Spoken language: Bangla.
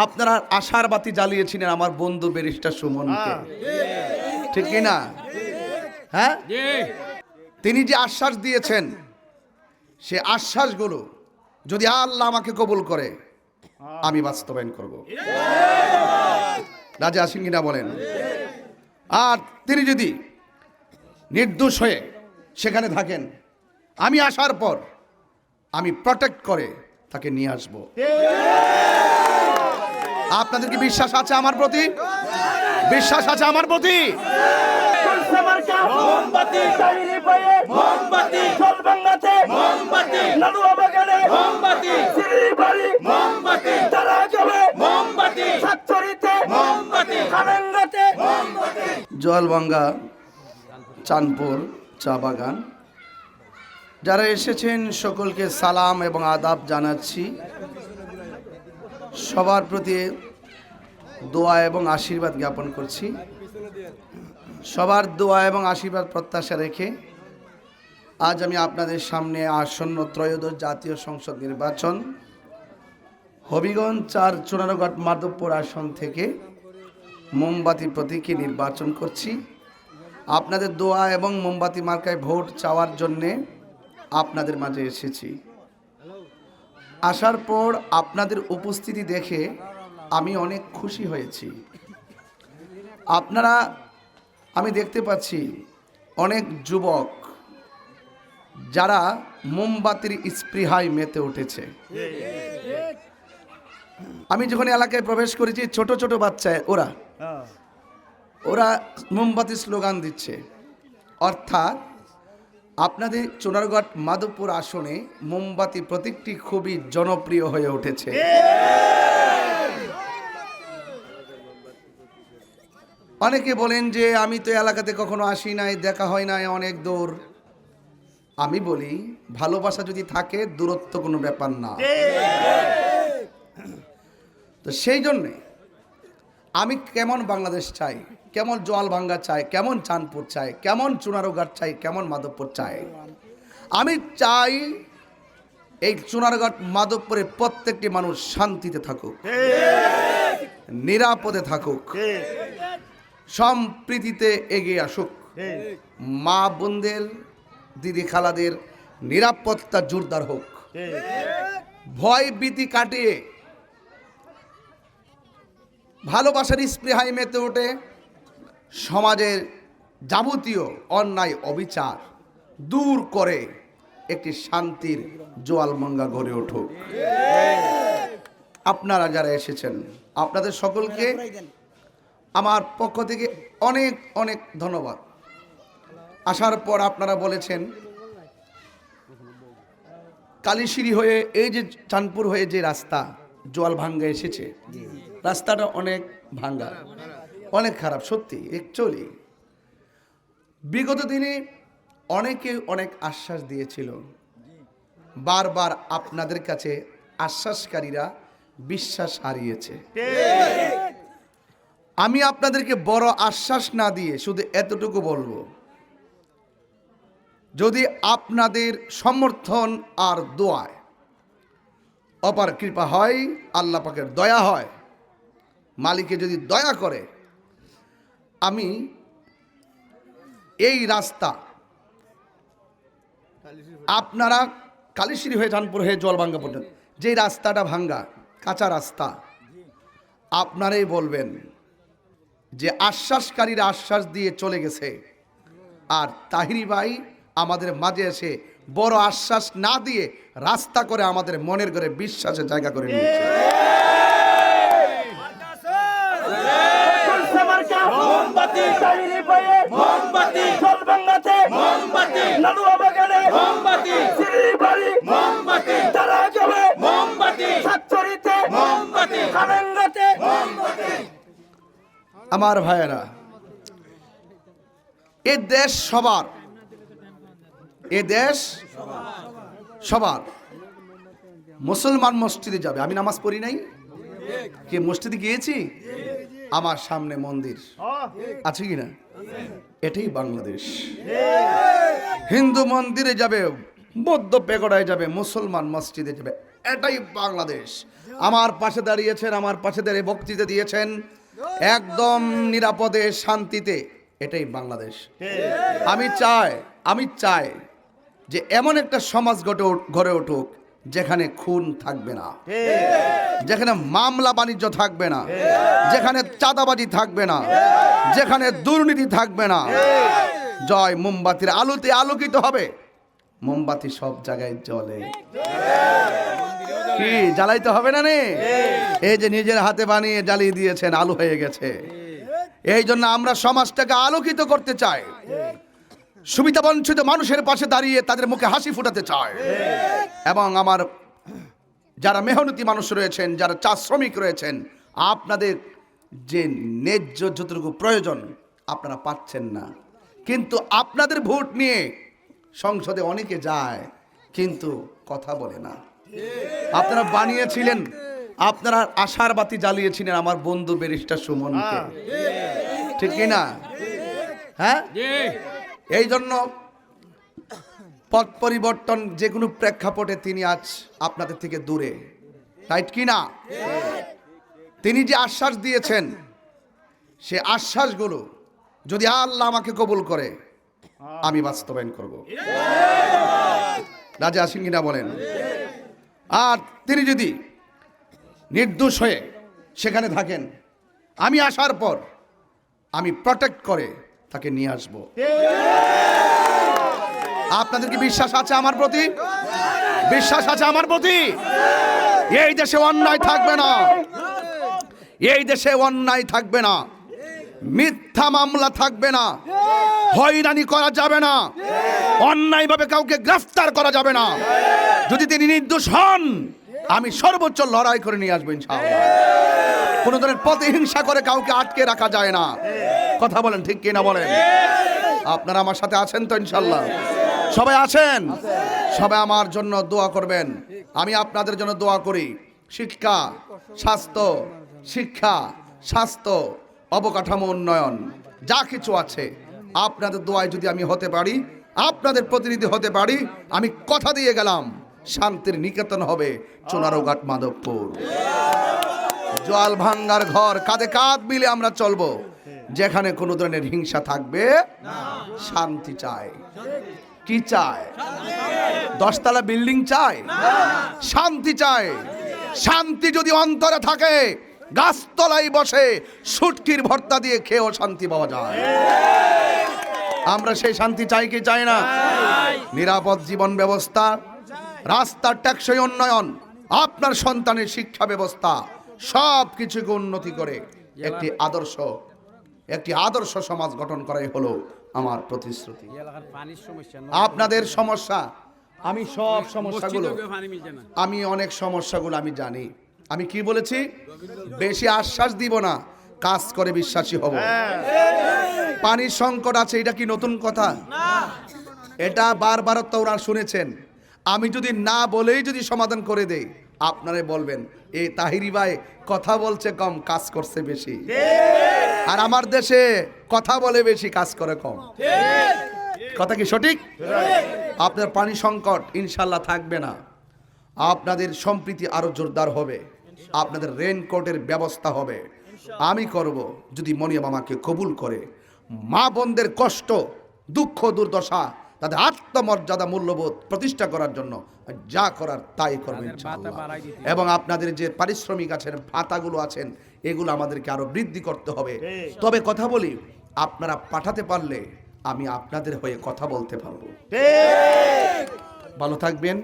আপনারা আশার বাতি জ্বালিয়েছিলেন আমার বন্ধু ব্যারিস্টার সুমনকে, ঠিক কি না? হ্যাঁ, তিনি যে আশ্বাস দিয়েছেন সে আশ্বাসগুলো যদি আল্লাহ আমাকে কবুল করে আমি বাস্তবায়ন করব। রাজা আছেন কিনা বলেন? আর তিনি যদি নির্দোষ হয়ে সেখানে থাকেন, আমি আসার পর আমি প্রটেক্ট করে তাকে নিয়ে আসব। আপনাদের কি বিশ্বাস আছে আমার প্রতি? বিশ্বাস আছে আমার প্রতি? জলভাঙ্গা চাঁদপুর চা বাগান যারা এসেছেন সকলকে সালাম এবং আদাব জানাচ্ছি। সবার প্রতি দোয়া এবং আশীর্বাদ জ্ঞাপন করছি। সবার দোয়া এবং আশীর্বাদ প্রত্যাশা রেখে আজ আমি আপনাদের সামনে আসন্ন ত্রয়োদশ জাতীয় সংসদ নির্বাচন হবিগঞ্জ ৪ চুনারঘাট মাধবপুর আসন থেকে মোমবাতি প্রতীকে নির্বাচন করছি। আপনাদের দোয়া এবং মোমবাতি মার্কায় ভোট চাওয়ার জন্যে আপনাদের মাঝে এসেছি। আসার পর আপনাদের উপস্থিতি দেখে আমি অনেক খুশি হয়েছি। আপনারা, আমি দেখতে পাচ্ছি অনেক যুবক যারা মোমবাতির স্পৃহায় মেতে উঠেছে। আমি যখন এলাকায় প্রবেশ করেছি ছোট ছোট বাচ্চা ওরা মোমবাতি স্লোগান দিচ্ছে। অর্থাৎ আপনাদের চুনারঘাট মাধবপুর আসনে মোমবাতি প্রতীকটি খুবই জনপ্রিয় হয়ে উঠেছে। অনেকে বলেন যে আমি তো এলাকাতে কখনো আসি নাই, দেখা হয় নাই, অনেক দূর। আমি বলি ভালোবাসা যদি থাকে দূরত্ব কোনো ব্যাপার না। তো সেই জন্যে আমি কেমন বাংলাদেশ চাই, কেমন জলভাঙ্গা চাই, কেমন চাঁদপুর চাই, কেমন চুনারঘাট চাই, কেমন মাধবপুর চাই। আমি চাই এই চুনারঘাট মাধবপুরে প্রত্যেকটি মানুষ শান্তিতে থাকুক, নিরাপদে থাকুক, সম্প্রীতিতে এগিয়ে আসুক, মা বোনদের দিদি খালাদের নিরাপত্তা জোরদার হোক, ভয় ভীতি কাটিয়ে ভালোবাসার স্পৃহায় মেতে ওঠে, সমাজের যাবতীয় অন্যায় অবিচার দূর করে একটি শান্তির জোয়ালভাঙ্গা গড়ে উঠুক। আপনারা যারা এসেছেন আপনাদের সকলকে আমার পক্ষ থেকে অনেক অনেক ধন্যবাদ। আসার পর আপনারা বলেছেন কালীশিরি হয়ে এই যে চাঁদপুর হয়ে যে রাস্তা জোয়ালভাঙ্গা এসেছে, রাস্তাটা অনেক ভাঙ্গা, অনেক খারাপ। সত্যি অ্যাকচুয়ালি বিগত দিনে অনেকে অনেক আশ্বাস দিয়েছিল, বারবার আপনাদের কাছে আশ্বাসকারীরা বিশ্বাস হারিয়েছে। আমি আপনাদেরকে বড় আশ্বাস না দিয়ে শুধু এতটুকু বলবো, যদি আপনাদের সমর্থন আর দোয়ায় অপার কৃপা হয়, আল্লাহ পাকের দয়া হয়, মালিকে যদি দয়া করে, আমি এই রাস্তা আপনারা কালীশিরি হয়ে চাঁদপুর হয়ে জলভাঙ্গা পর্যন্ত যে রাস্তাটা ভাঙ্গা কাঁচা রাস্তা, আপনারাই বলবেন যে আশ্বাসকারীরা আশ্বাস দিয়ে চলে গেছে, আর তাহিরি ভাই আমাদের মাঝে এসে বড় আশ্বাস না দিয়ে রাস্তা করে আমাদের মনের ঘরে বিশ্বাসের জায়গা করে নিয়েছে। আমার ভাইয়েরা, এ দেশ সবার, এ দেশ সবার। মুসলমান মসজিদে যাবে, আমি নামাজ পড়ি নাই, কে মসজিদে গিয়েছি? আমার সামনে মন্দির আছে কিনা? এটাই বাংলাদেশ। হিন্দু মন্দিরে যাবে, বৌদ্ধ পেগোডায় যাবে, মুসলমান মসজিদে যাবে। এটাই বাংলাদেশ। আমার পাশে দাঁড়িয়েছেন, আমার পাশে দাঁড়িয়ে বক্তৃতা দিয়েছেন একদম নিরাপদে শান্তিতে। এটাই বাংলাদেশ। আমি চাই যে এমন একটা সমাজ গড়ে উঠুক যেখানে খুন থাকবে না, যেখানে মামলা বাণিজ্য থাকবে না, যেখানে চাঁদাবাজি থাকবে না, যেখানে দুর্নীতি থাকবে না। জয় মোমবাতির আলোতে আলোকিত হবে। মোমবাতি সব জায়গায় জ্বলে, কি জ্বালাইতে হবে না? এই যে নিজের হাতে বানিয়ে জ্বালিয়ে দিয়েছেন, আলো হয়ে গেছে। এই জন্য আমরা সমাজটাকে আলোকিত করতে চাই, সুবিধা বঞ্চিত মানুষের পাশে দাঁড়িয়ে তাদের মুখে হাসি ফুটাতে চায়। এবং আমার যারা মেহনতি মানুষ রয়েছেন, যারা চা শ্রমিক রয়েছেন, আপনাদের যে ন্যায্য যতটুকু প্রয়োজন আপনারা পাচ্ছেন না, কিন্তু আপনাদের ভোট নিয়ে সংসদে অনেকে যায় কিন্তু কথা বলে না। আপনারা বানিয়েছিলেন, আপনারা আশার বাতি জ্বালিয়েছিলেন আমার বন্ধু ব্যারিস্টার সুমনকে, ঠিক কি না? হ্যাঁ, এই জন্য পথ পরিবর্তন যে কোনো প্রেক্ষাপটে তিনি আজ আপনাদের থেকে দূরে, রাইট কি না? তিনি যে আশ্বাস দিয়েছেন সে আশ্বাসগুলো যদি আল্লাহ আমাকে কবুল করে আমি বাস্তবায়ন করব। রাজা আছেন কিনা বলেন? আর তিনি যদি নির্দোষ হয়ে সেখানে থাকেন, আমি আসার পর আমি প্রটেক্ট করে তাকে নিয়ে আসব। আপনাদের কি বিশ্বাস আছে আমার প্রতি? বিশ্বাস আছে আমার প্রতি? এই দেশে অন্যায় থাকবে না, এই দেশে অন্যায় থাকবে না, মিথ্যা মামলা থাকবে না, হয়রানি করা যাবে না, অন্যায়ভাবে কাউকে গ্রেফতার করা যাবে না। যদি তিনি নির্দোষ হন আমি সর্বোচ্চ লড়াই করে নিয়ে আসবো ইনশাআল্লাহ। কোনো ধরনের প্রতিহিংসা করে কাউকে আটকে রাখা যায় না। কথা বলেন, ঠিক কিনা বলেন? আপনারা আমার সাথে আছেন তো ইনশাআল্লাহ? সবাই আছেন? সবাই আমার জন্য দোয়া করবেন, আমি আপনাদের জন্য দোয়া করি। শিক্ষা, স্বাস্থ্য, অবকাঠামো উন্নয়ন যা কিছু আছে আপনাদের দোয়ায় যদি আমি হতে পারি, আপনাদের প্রতিনিধি হতে পারি, আমি কথা দিয়ে গেলাম শান্তির নিকেতন হবে চুনারুঘাট মাধবপুর। জল ভাঙ্গার ঘর, কাঁধে কাঁধ মিলে আমরা চলবো, যেখানে কোনো ধরনের হিংসা থাকবে না। শান্তি চাই। কি চায়? 10 তলা বিল্ডিং চায়? শান্তি চায়। শান্তি যদি অন্তরে থাকে গাছতলায় বসে শুটকির ভর্তা দিয়ে খেয়েও শান্তি পাওয়া যায়। আমরা সেই শান্তি চাই কি চাই না? নিরাপদ জীবন ব্যবস্থা, রাস্তার টেকসই উন্নয়ন, আপনার সন্তানের শিক্ষা ব্যবস্থা সব কিছুকে উন্নতি করে একটি আদর্শ সমাজ গঠন করাই হলো আমার প্রতিশ্রুতি। আপনাদের সমস্যা, আমি সব সমস্যাগুলো, আমি অনেক সমস্যাগুলো আমি জানি। আমি কি বলেছি? বেশি আশ্বাস দিব না, কাজ করে বিশ্বাসী হব। পানির সংকট আছে, এটা কি নতুন কথা? এটা বারবার তো ওরা শুনেছেন। আমি যদি না বলেই যদি সমাধান করে দেই, আপনারা বলবেন এই তাহিরি ভাই কথা বলছে কম, কাজ করছে বেশি। আর আমার দেশে কথা বলে বেশি, কাজ করে কম। কথা কি সঠিক? আপনার পানি সংকট ইনশাল্লাহ থাকবে না, আপনাদের সম্প্রীতি আরো জোরদার হবে, আপনাদের রেনকোটের ব্যবস্থা হবে। আমি করব যদি মনিয়া মামাকে কবুল করে। মা বোনদের কষ্ট, দুঃখ, দুর্দশা, তাদের আত্মমর্যাদা, মূল্যবোধ প্রতিষ্ঠা করার জন্য যা করার তাই করবেন ইনশাআল্লাহ। এবং আপনাদের যে পারিশ্রমিক আছেন, ভাতাগুলো আছেন, এগুলো আমাদেরকে আরো বৃদ্ধি করতে হবে। তবে কথা বলি, আপনারা পাঠাতে পারলে আমি আপনাদের হয়ে কথা বলতে পারবো। ভালো থাকবেন।